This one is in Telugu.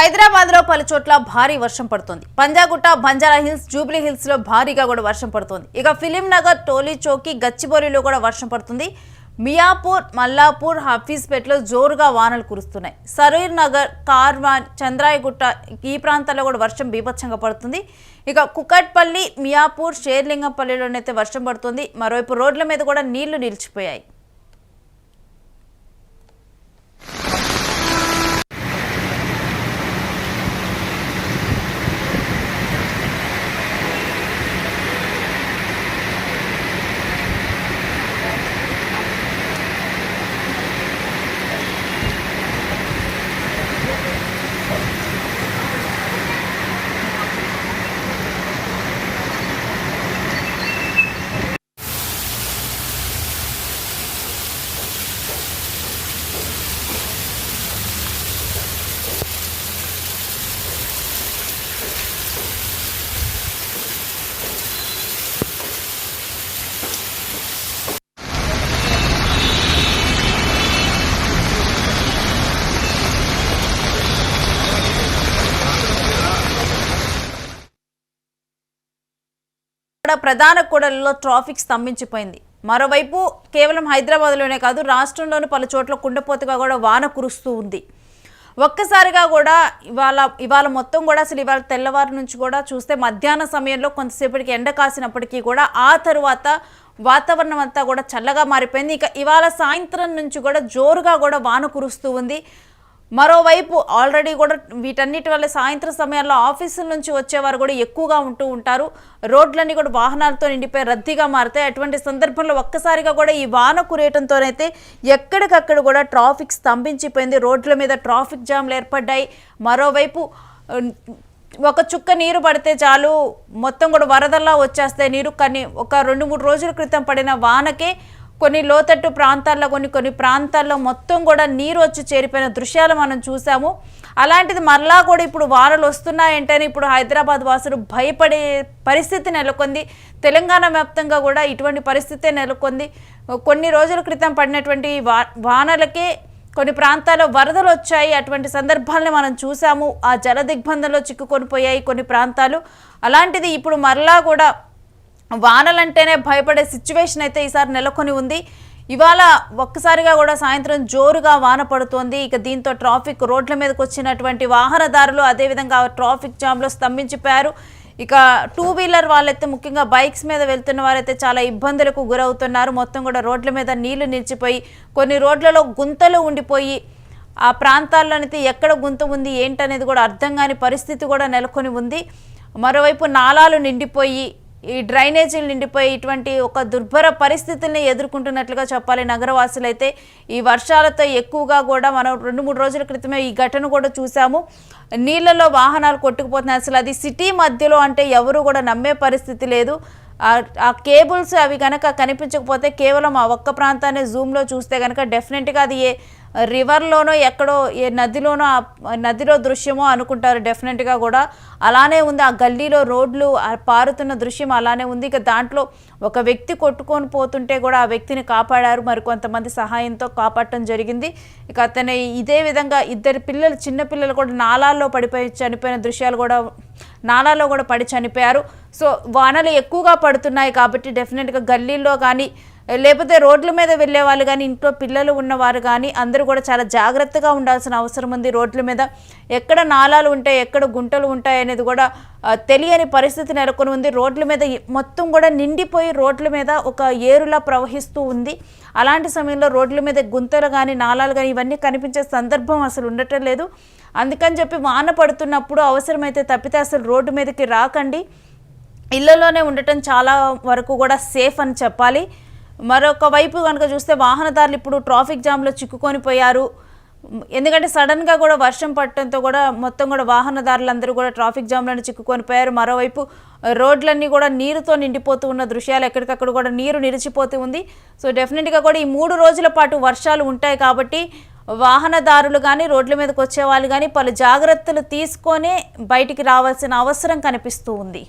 హైదరాబాద్ లో పలు చోట్ల భారీ వర్షం పడుతోంది. Panjagutta, Banjara hills, Jubilee hills లో భారీగా కూడా వర్షం పడుతోంది. ఇక ఫిలిం నగర్, టోలీ చౌకీ, గచ్చిబౌలిలో కూడా వర్షం పడుతుంది. మియాపూర్, మల్లాపూర్, హఫీజ్పేటలో జోరుగా వానలు కురుస్తున్నాయి. సరూర్ నగర్, కార్వాన్, చంద్రాయగుట్ట ఈ ప్రాంతాల్లో కూడా వర్షం బీభత్సంగా పడుతుంది. ఇక కుకట్పల్లి, మియాపూర్, షేర్లింగంపల్లిలోనైతే వర్షం పడుతుంది. మరోవైపు రోడ్ల మీద కూడా నీళ్లు నిలిచిపోయాయి. ప్రధాన కూడలిలో ట్రాఫిక్ స్తంభించిపోయింది. మరోవైపు కేవలం హైదరాబాద్లోనే కాదు, రాష్ట్రంలోని పలు చోట్ల కుండపోతగా కూడా వాన కురుస్తూ ఉంది. ఒక్కసారిగా కూడా ఇవాళ మొత్తం కూడా అసలు ఇవాళ తెల్లవారు నుంచి కూడా చూస్తే మధ్యాహ్న సమయంలో కొంతసేపటికి ఎండ కాసినప్పటికీ కూడా ఆ తరువాత వాతావరణం అంతా కూడా చల్లగా మారిపోయింది. ఇక ఇవాళ సాయంత్రం నుంచి కూడా జోరుగా కూడా వాన కురుస్తూ ఉంది. మరోవైపు ఆల్రెడీ కూడా వీటన్నిటి వల్ల సాయంత్రం సమయాల్లో ఆఫీసుల నుంచి వచ్చేవారు కూడా ఎక్కువగా ఉంటూ ఉంటారు. రోడ్లన్నీ కూడా వాహనాలతో నిండిపోయి రద్దీగా మారుతాయి. అటువంటి సందర్భంలో ఒక్కసారిగా కూడా ఈ వాన కురేయడంతోనైతే ఎక్కడికక్కడ కూడా ట్రాఫిక్ స్తంభించిపోయింది. రోడ్ల మీద ట్రాఫిక్ జామ్లు ఏర్పడ్డాయి. మరోవైపు ఒక చుక్క నీరు పడితే చాలు మొత్తం కూడా వరదల్లా వచ్చేస్తాయి నీరు. కానీ ఒక 2-3 రోజుల క్రితం పడిన వానకే కొన్ని లోతట్టు ప్రాంతాల్లో కొన్ని ప్రాంతాల్లో మొత్తం కూడా నీరు వచ్చి చేరిపోయిన దృశ్యాలు మనం చూసాము. అలాంటిది మరలా కూడా ఇప్పుడు వానలు వస్తున్నాయంటేనే ఇప్పుడు హైదరాబాద్ వాసులు భయపడే పరిస్థితి నెలకొంది. తెలంగాణ వ్యాప్తంగా కూడా ఇటువంటి పరిస్థితే నెలకొంది. కొన్ని రోజుల క్రితం పడినటువంటి వానలకే కొన్ని ప్రాంతాల్లో వరదలు వచ్చాయి. అటువంటి సందర్భాలను మనం చూసాము. ఆ జల దిగ్బంధంలో చిక్కుకొని పోయాయి కొన్ని ప్రాంతాలు. అలాంటిది ఇప్పుడు మరలా కూడా వానలంటేనే భయపడే సిచ్యువేషన్ అయితే ఈసారి నెలకొని ఉంది. ఇవాళ ఒక్కసారిగా కూడా సాయంత్రం జోరుగా వాన పడుతోంది. ఇక దీంతో ట్రాఫిక్ రోడ్ల మీదకి వచ్చినటువంటి వాహనదారులు అదేవిధంగా ట్రాఫిక్ జామ్లో స్తంభించిపోయారు. ఇక 2 వీలర్ వాళ్ళైతే ముఖ్యంగా బైక్స్ మీద వెళ్తున్న వారైతే చాలా ఇబ్బందులకు గురవుతున్నారు. మొత్తం కూడా రోడ్ల మీద నీళ్లు నిలిచిపోయి కొన్ని రోడ్లలో గుంతలు ఉండిపోయి ఆ ప్రాంతాల్లోనైతే ఎక్కడ గుంత ఉంది ఏంటనేది కూడా అర్థం కాని పరిస్థితి కూడా నెలకొని ఉంది. మరోవైపు నాలాలు నిండిపోయి ఈ డ్రైనేజీలు నిండిపోయి ఇటువంటి ఒక దుర్భర పరిస్థితుల్ని ఎదుర్కొంటున్నట్లుగా చెప్పాలి నగరవాసులు అయితే. ఈ వర్షాలతో ఎక్కువగా కూడా మనం 2-3 రోజుల క్రితమే ఈ ఘటన కూడా చూసాము. నీళ్లలో వాహనాలు కొట్టుకుపోతున్నాయి. అసలు అది సిటీ మధ్యలో అంటే ఎవరు కూడా నమ్మే పరిస్థితి లేదు. ఆ కేబుల్స్ అవి కనుక కనిపించకపోతే కేవలం ఆ ఒక్క ప్రాంతాన్ని జూమ్లో చూస్తే కనుక డెఫినెట్గా అది ఏ రివర్లోనో ఎక్కడో ఏ నదిలోనో నదిలో దృశ్యమో అనుకుంటారు. డెఫినెట్గా కూడా అలానే ఉంది. ఆ గల్లీలో రోడ్లు పారుతున్న దృశ్యం అలానే ఉంది. ఇక దాంట్లో ఒక వ్యక్తి కొట్టుకొని పోతుంటే కూడా ఆ వ్యక్తిని కాపాడారు. మరి కొంతమంది సహాయంతో కాపాడటం జరిగింది. ఇక అతను ఇదే విధంగా 2 పిల్లలు, చిన్న పిల్లలు కూడా నాలాల్లో పడిపోయి చనిపోయిన దృశ్యాలు కూడా నాలాలో కూడా పడి చనిపోయారు. సో వానలు ఎక్కువగా పడుతున్నాయి కాబట్టి డెఫినెట్గా గల్లీల్లో కానీ లేకపోతే రోడ్ల మీద వెళ్ళే వాళ్ళు కానీ ఇంట్లో పిల్లలు ఉన్నవారు కానీ అందరూ కూడా చాలా జాగ్రత్తగా ఉండాల్సిన అవసరం ఉంది. రోడ్ల మీద ఎక్కడ నాలాలు ఉంటాయి, ఎక్కడ గుంటలు ఉంటాయి అనేది కూడా తెలియని పరిస్థితి నెలకొని ఉంది. రోడ్ల మీద మొత్తం కూడా నిండిపోయి రోడ్ల మీద ఒక ఏరులా ప్రవహిస్తూ ఉంది. అలాంటి సమయంలో రోడ్ల మీద గుంతలు కానీ నాలాలు కానీ ఇవన్నీ కనిపించే సందర్భం అసలు ఉండటం లేదు. అందుకని చెప్పి వాన పడుతున్నప్పుడు అవసరమైతే తప్పితే అసలు రోడ్డు మీదకి రాకండి. ఇళ్లలోనే ఉండటం చాలా వరకు కూడా సేఫ్ అని చెప్పాలి. మరొక వైపు కనుక చూస్తే వాహనదారులు ఇప్పుడు ట్రాఫిక్ జామ్లో చిక్కుకొని పోయారు. ఎందుకంటే సడన్గా కూడా వర్షం పడటంతో కూడా మొత్తం కూడా వాహనదారులందరూ కూడా ట్రాఫిక్ జామ్లను చిక్కుకొని పోయారు. మరోవైపు రోడ్లన్నీ కూడా నీరుతో నిండిపోతూ ఉన్న దృశ్యాలు, ఎక్కడికక్కడ కూడా నీరు నిలిచిపోతూ ఉంది. సో డెఫినెట్గా కూడా ఈ 3 రోజుల పాటు వర్షాలు ఉంటాయి కాబట్టి వాహనదారులు కానీ రోడ్ల మీదకి వచ్చే వాళ్ళు కానీ పలు జాగ్రత్తలు తీసుకొనే బయటికి రావాల్సిన అవసరం కనిపిస్తూ ఉంది.